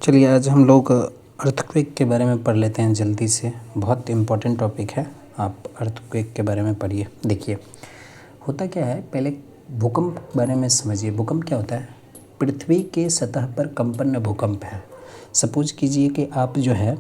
चलिए आज हम लोग अर्थक्वेक के बारे में पढ़ लेते हैं जल्दी से। बहुत इम्पोर्टेंट टॉपिक है। आप अर्थक्वेक के बारे में पढ़िए। देखिए होता क्या है, पहले भूकंप के बारे में समझिए। भूकंप क्या होता है? पृथ्वी के सतह पर कंपन भूकंप है। सपोज कीजिए कि आप जो है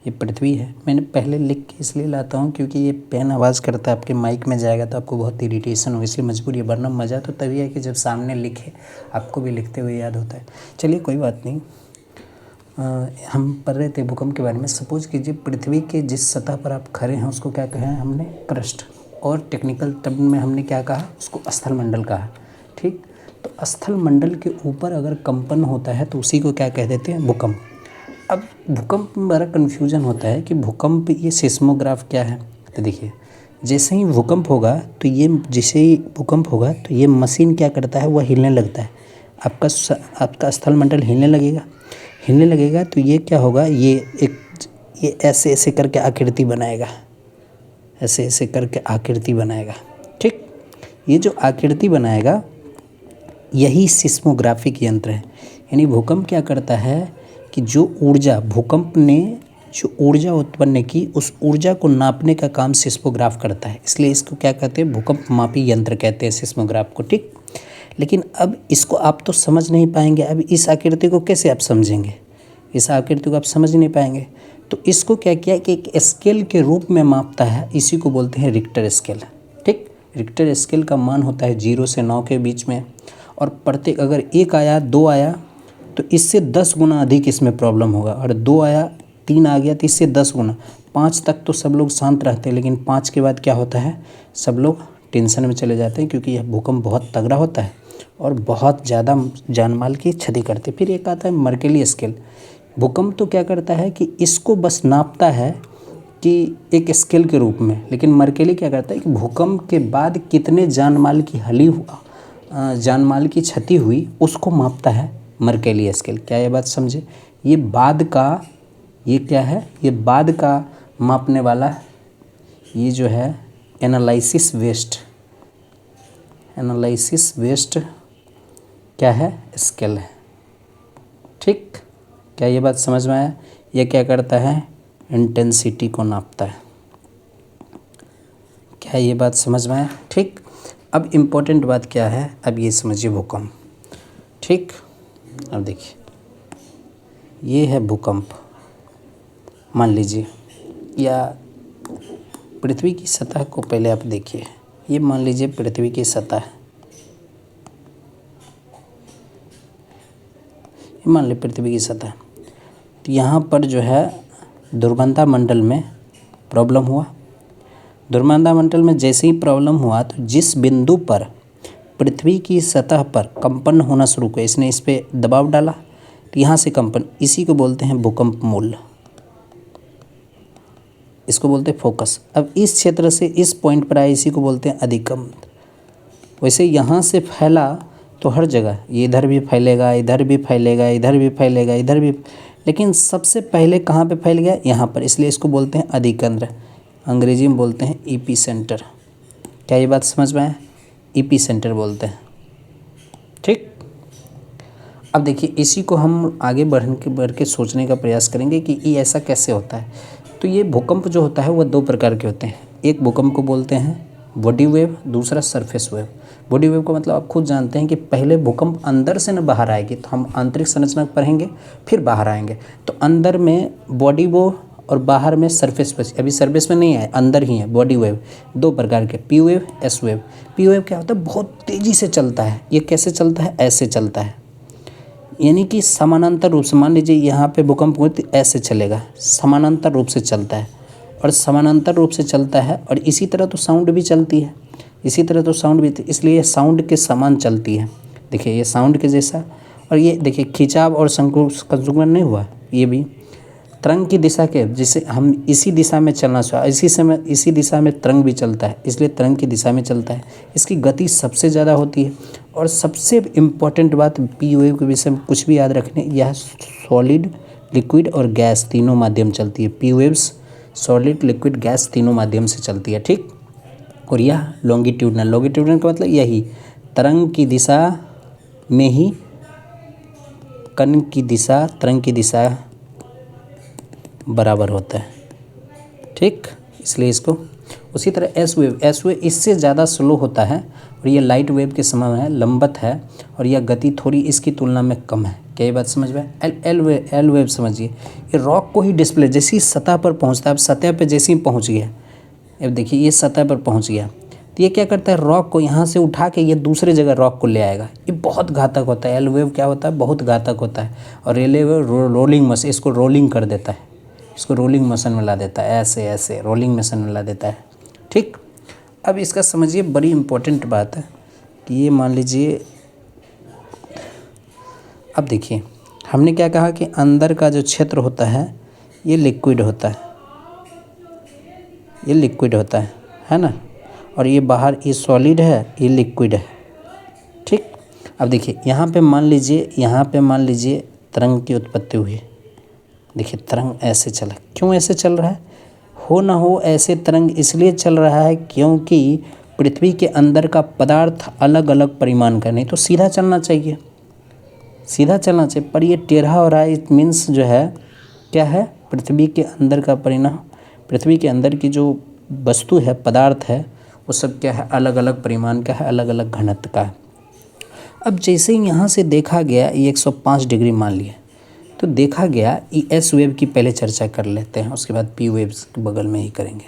ये पृथ्वी है। मैंने पहले लिख के इसलिए लाता हूँ क्योंकि ये पेन आवाज़ करता है, आपके माइक में जाएगा तो आपको बहुत इरिटेशन हो, इसलिए मजबूरी है। वरना मज़ा तो तभी है कि जब सामने लिखे, आपको भी लिखते हुए याद होता है। चलिए कोई बात नहीं। हम पढ़ रहे थे भूकंप के बारे में। सपोज कीजिए पृथ्वी के जिस सतह पर आप खड़े हैं उसको क्या कहा है हमने? क्रस्ट। और टेक्निकल टर्म में हमने क्या कहा? उसको स्थल मंडल कहा। ठीक, तो स्थल मंडल के ऊपर अगर कंपन होता है तो उसी को क्या कह देते हैं? भूकंप। अब भूकंप में बड़ा कन्फ्यूजन होता है कि भूकंप ये सिस्मोग्राफ क्या है। तो देखिए जैसे ही भूकंप होगा तो ये मशीन क्या करता है? वह हिलने लगता है। आपका स्थल मंडल हिलने लगेगा तो ये क्या होगा? ये ऐसे ऐसे करके आकृति बनाएगा। ठीक, ये जो आकृति बनाएगा यही सिस्मोग्राफिक यंत्र है। यानी भूकंप क्या करता है कि भूकंप ने जो ऊर्जा उत्पन्न की उस ऊर्जा को नापने का काम सिस्मोग्राफ करता है। इसलिए इसको क्या कहते हैं? भूकंप मापी यंत्र कहते हैं सिस्मोग्राफ को। ठीक, लेकिन अब इसको आप तो समझ नहीं पाएंगे। अब इस आकृति को कैसे आप समझेंगे? इस आकृति को आप समझ नहीं पाएंगे। तो इसको क्या किया कि एक स्केल के रूप में मापता है। इसी को बोलते हैं रिक्टर स्केल। ठीक, रिक्टर स्केल का मान होता है 0 से 9 के बीच में। और प्रत्येक अगर 1 आया 2 आया तो इससे 10 गुना अधिक इसमें प्रॉब्लम होगा। और 2 आया 3 आ गया तो इससे 10 गुना। 5 तक तो सब लोग शांत रहते हैं, लेकिन 5 के बाद क्या होता है? सब लोग टेंशन में चले जाते हैं, क्योंकि यह भूकंप बहुत तगड़ा होता है और बहुत ज़्यादा जानमाल की क्षति करते। फिर एक आता है मर्केली स्केल। भूकंप तो क्या करता है कि इसको बस नापता है कि एक स्केल के रूप में, लेकिन मर्केली क्या करता है कि भूकंप के बाद कितने जानमाल की क्षति हुई उसको मापता है मर्केली स्केल। क्या ये बात समझे? ये क्या है? ये बाद का मापने वाला ये जो है एनालिसिस वेस्ट क्या है? स्केल है। ठीक, क्या ये बात समझ में आया? ये क्या करता है? इंटेंसिटी को नापता है। क्या ये बात समझ में आया? ठीक, अब इम्पोर्टेंट बात क्या है? अब ये समझिए भूकंप। ठीक, अब देखिए ये है भूकंप। मान लीजिए, या पृथ्वी की सतह को पहले आप देखिए। ये मान लीजिए पृथ्वी की सतह है। मान ली पृथ्वी की सतह, तो यहाँ पर जो है दुर्बंधा मंडल में प्रॉब्लम हुआ। दुर्बंधा मंडल में जैसे ही प्रॉब्लम हुआ तो जिस बिंदु पर पृथ्वी की सतह पर कंपन होना शुरू किया, इसने इस पर दबाव डाला तो यहाँ से कंपन, इसी को बोलते हैं भूकंप मूल। इसको बोलते हैं फोकस। अब इस क्षेत्र से इस पॉइंट पर आए, इसी को बोलते हैं अधिकंप। वैसे यहाँ से फैला तो हर जगह, ये इधर भी फैलेगा, इधर भी फैलेगा, इधर भी फैलेगा, इधर भी, लेकिन सबसे पहले कहाँ पे फैल गया? यहाँ पर। इसलिए इसको बोलते हैं अधिकेंद्र। अंग्रेजी में बोलते हैं ईपी सेंटर। क्या ये बात समझ में आया? ईपी सेंटर बोलते हैं। ठीक, अब देखिए इसी को हम आगे बढ़ के सोचने का प्रयास करेंगे कि ये ऐसा कैसे होता है। तो ये भूकंप जो होता है वह 2 प्रकार के होते हैं। एक भूकंप को बोलते हैं बॉडी वेव, दूसरा सरफेस वेव। बॉडी वेव का मतलब आप खुद जानते हैं कि पहले भूकंप अंदर से न बाहर आएगी, तो हम आंतरिक संरचना पढ़ेंगे फिर बाहर आएंगे। तो अंदर में बॉडी वेव और बाहर में सरफेस वेव। अभी सरफेस में नहीं है, अंदर ही है बॉडी वेव। 2 प्रकार के, P wave, S wave. P wave क्या होता है? बहुत तेज़ी से चलता है। ये कैसे चलता है? ऐसे चलता है, यानी कि समानांतर रूप से। मान लीजिए यहाँ पे भूकंप हुआ तो ऐसे चलेगा, समानांतर रूप से चलता है। और समानांतर रूप से चलता है और इसी तरह तो साउंड भी चलती है, इसलिए साउंड के समान चलती है। देखिए ये साउंड के जैसा। और ये देखिए खिंचाव और संकुचन नहीं हुआ, ये भी तरंग की दिशा के, जिसे हम इसी दिशा में चलना चाहिए, इसी दिशा में तरंग भी चलता है, इसलिए तरंग की दिशा में चलता है। इसकी गति सबसे ज़्यादा होती है। और सबसे इम्पॉर्टेंट बात, पी वेव के विषय में कुछ भी याद रखने, यह सॉलिड, लिक्विड और गैस तीनों माध्यम चलती है। P waves solid, liquid, gas तीनों माध्यम से चलती है। ठीक, और यह लॉन्गिट्यूडनल का मतलब यही तरंग की दिशा में ही कण की दिशा तरंग की दिशा बराबर होता है, ठीक। इसलिए इसको उसी तरह एस वेव इससे ज़्यादा स्लो होता है और ये लाइट वेव के समान है, लंबवत है और यह गति थोड़ी इसकी तुलना में कम है। क्या ये बात समझ में? एल वेव समझिए, ये रॉक को ही डिस्प्ले जैसी सतह पर पहुंचता है। अब सतह पर जैसे ही पहुंच गया, अब देखिए ये सतह पर पहुंच गया तो ये क्या करता है, रॉक को यहाँ से उठा के ये दूसरे जगह रॉक को ले आएगा। ये बहुत घातक होता है। एल वेव क्या होता है, बहुत घातक होता है। और एल वेव रोलिंग मशीन, इसको रोलिंग कर देता है, इसको रोलिंग मोशन में ला देता है, ऐसे ऐसे रोलिंग मोशन में ला देता है, ठीक। अब इसका समझिए, बड़ी इम्पोर्टेंट बात है कि ये मान लीजिए, अब देखिए हमने क्या कहा कि अंदर का जो क्षेत्र होता है ये लिक्विड होता है, ये लिक्विड होता है ना, और ये बाहर ये सॉलिड है, ये लिक्विड है, ठीक। अब देखिए यहाँ पे मान लीजिए तरंग की उत्पत्ति हुई। देखिए तरंग ऐसे चला, क्यों ऐसे चल रहा है? हो ना हो ऐसे तरंग इसलिए चल रहा है क्योंकि पृथ्वी के अंदर का पदार्थ अलग अलग परिमाण का, नहीं तो सीधा चलना चाहिए, पर ये टेढ़ा हो रहा है। इट मीन्स जो है क्या है, पृथ्वी के अंदर का परिणाम, पृथ्वी के अंदर की जो वस्तु है, पदार्थ है, वो सब क्या है, अलग अलग परिमाण का है, अलग अलग घनत्व का है। अब जैसे ही यहाँ से देखा गया ये 105 डिग्री मान लिया, तो देखा गया ई एस वेव की पहले चर्चा कर लेते हैं, उसके बाद पी वेव्स के बगल में ही करेंगे।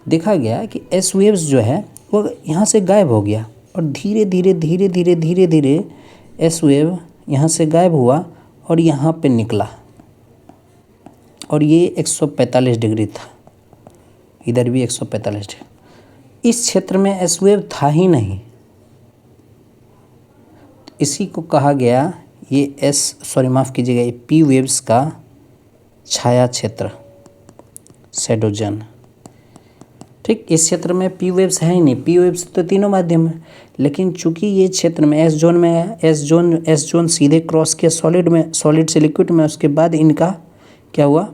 देखा गया कि एस वेव्स जो है वो यहाँ से गायब हो गया और धीरे धीरे एस वेव यहाँ से गायब हुआ और यहाँ पे निकला और ये 145 डिग्री था, इधर भी 145 डिग्री। इस क्षेत्र में एस वेव था ही नहीं, इसी को कहा गया ये माफ़ कीजिएगा, ये पी वेव्स का छाया क्षेत्र, शैडोजन, ठीक। इस क्षेत्र में पी वेव्स है ही नहीं, पी वेव्स तो तीनों माध्यम है, लेकिन चूंकि ये क्षेत्र में एस जोन में है, एस जोन सीधे क्रॉस किया सॉलिड से लिक्विड में, उसके बाद इनका क्या हुआ,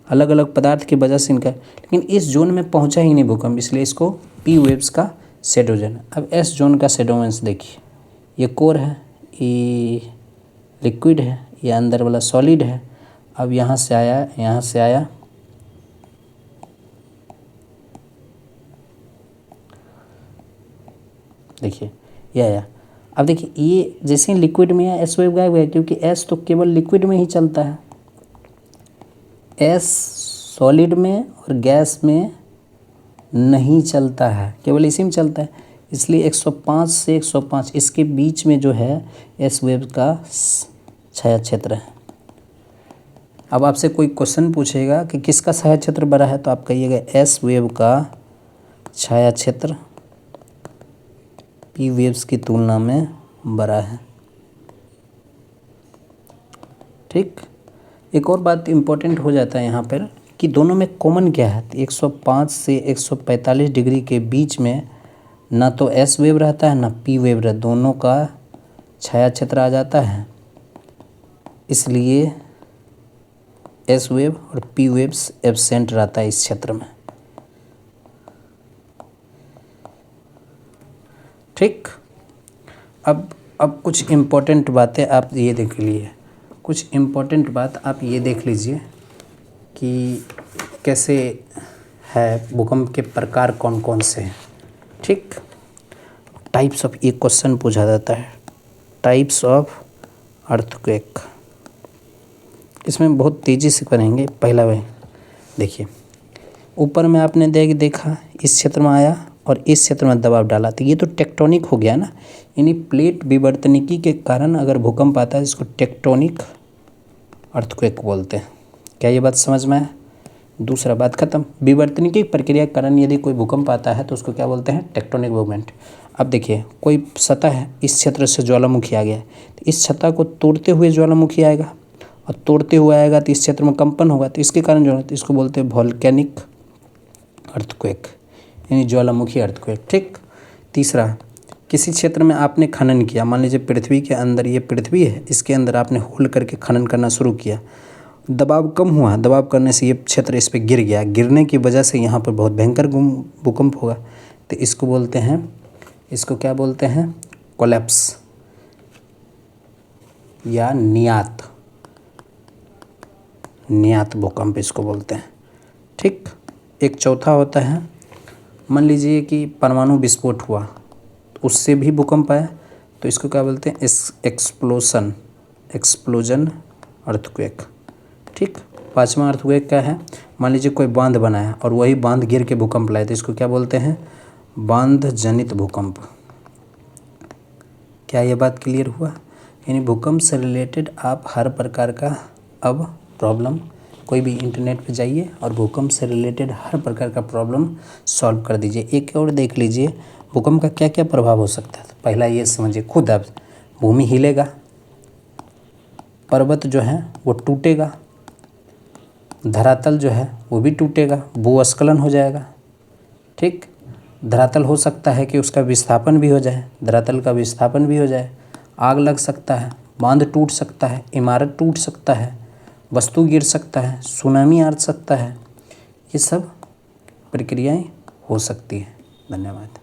अलग अलग पदार्थ की वजह से इनका, लेकिन इस जोन में पहुंचा ही नहीं भूकंप, इसलिए इसको पी वेव्स का शैडोजन। अब एस जोन का शैडोजन देखिए, ये कोर है, ये लिक्विड है, ये अंदर वाला सॉलिड है। अब यहाँ से आया, देखिए ये आया। अब देखिए ये जैसे ही लिक्विड में है, एस वेव गायब गया, क्योंकि एस तो केवल लिक्विड में ही चलता है, एस सॉलिड में और गैस में नहीं चलता है, केवल इसी में चलता है। इसलिए 105 से 105 इसके बीच में जो है एस वेव का छाया क्षेत्र है। अब आपसे कोई क्वेश्चन पूछेगा कि किसका छाया क्षेत्र बड़ा है, तो आप कहिएगा एस वेव का छाया क्षेत्र पी वेव्स की तुलना में बड़ा है, ठीक। एक और बात इम्पोर्टेंट हो जाता है यहाँ पर कि दोनों में कॉमन क्या है, 105 से 145 डिग्री के बीच में ना तो एस वेव रहता है ना पी वेव रहता, दोनों का छाया क्षेत्र आ जाता है, इसलिए एस वेव और पी वेव्स एब्सेंट रहता है इस क्षेत्र में, ठीक। अब कुछ इम्पोर्टेंट बातें आप ये देख लीजिए, कुछ इम्पोर्टेंट बात आप ये देख लीजिए कि कैसे है, भूकंप के प्रकार कौन कौन से हैं, ठीक। टाइप्स ऑफ, ये क्वेश्चन पूछा जाता है, टाइप्स ऑफ अर्थक्वेक। इसमें बहुत तेज़ी से करेंगे। पहला वही देखिए, ऊपर में आपने देखा इस क्षेत्र में आया और इस क्षेत्र में दबाव डाला, तो ये तो टेक्टोनिक हो गया ना, यानी प्लेट विवर्तनिकी के कारण अगर भूकंप आता है इसको टेक्टोनिक अर्थक्वेक बोलते हैं। क्या ये बात समझ में है? दूसरा बात खत्म। विवर्तनिकी प्रक्रिया के कारण यदि कोई भूकंप आता है तो उसको क्या बोलते हैं, टेक्टोनिक मूवमेंट। अब देखिए कोई सतह है, इस क्षेत्र से ज्वालामुखी आ गया है, तो इस सतह को तोड़ते हुए ज्वालामुखी आएगा और तोड़ते हुए आएगा तो इस क्षेत्र में कंपन होगा, तो इसके कारण जो है, तो इसको बोलते हैं वोल्केनिक अर्थक्वेक, यानी ज्वालामुखी अर्थक्वेक, ठीक। तीसरा, किसी क्षेत्र में आपने खनन किया, मान लीजिए पृथ्वी के अंदर, ये पृथ्वी है, इसके अंदर आपने होल करके खनन करना शुरू किया, दबाव कम हुआ, दबाव करने से ये क्षेत्र इस पर गिर गया, गिरने की वजह से यहाँ पर बहुत भयंकर भूकंप होगा, तो इसको बोलते हैं, इसको क्या बोलते हैं, कोलैप्स, या नियात भूकंप इसको बोलते हैं। ठीक, एक चौथा होता है, मान लीजिए कि परमाणु विस्फोट हुआ, उससे भी भूकंप आया, तो इसको क्या बोलते हैं, एक्सप्लोजन अर्थक्वेक। ठीक, पांचवा अर्थक्वेक क्या है, मान लीजिए कोई बांध बनाया और वही बांध गिर के भूकंप लाए, तो इसको क्या बोलते हैं, बांध जनित भूकंप। क्या ये बात क्लियर हुआ? यानी भूकंप से रिलेटेड आप हर प्रकार का अब प्रॉब्लम, कोई भी इंटरनेट पे जाइए और भूकंप से रिलेटेड हर प्रकार का प्रॉब्लम सॉल्व कर दीजिए। एक और देख लीजिए भूकंप का क्या क्या प्रभाव हो सकता है। तो पहला ये समझिए खुद, अब भूमि हिलेगा, पर्वत जो है वो टूटेगा, धरातल जो है वो भी टूटेगा, भूस्खलन हो जाएगा। ठीक, धरातल हो सकता है कि उसका विस्थापन भी हो जाए, धरातल का विस्थापन भी हो जाए, आग लग सकता है, बांध टूट सकता है, इमारत टूट सकता है, वस्तु गिर सकता है, सुनामी आ सकता है। ये सब प्रक्रियाएं हो सकती हैं। धन्यवाद।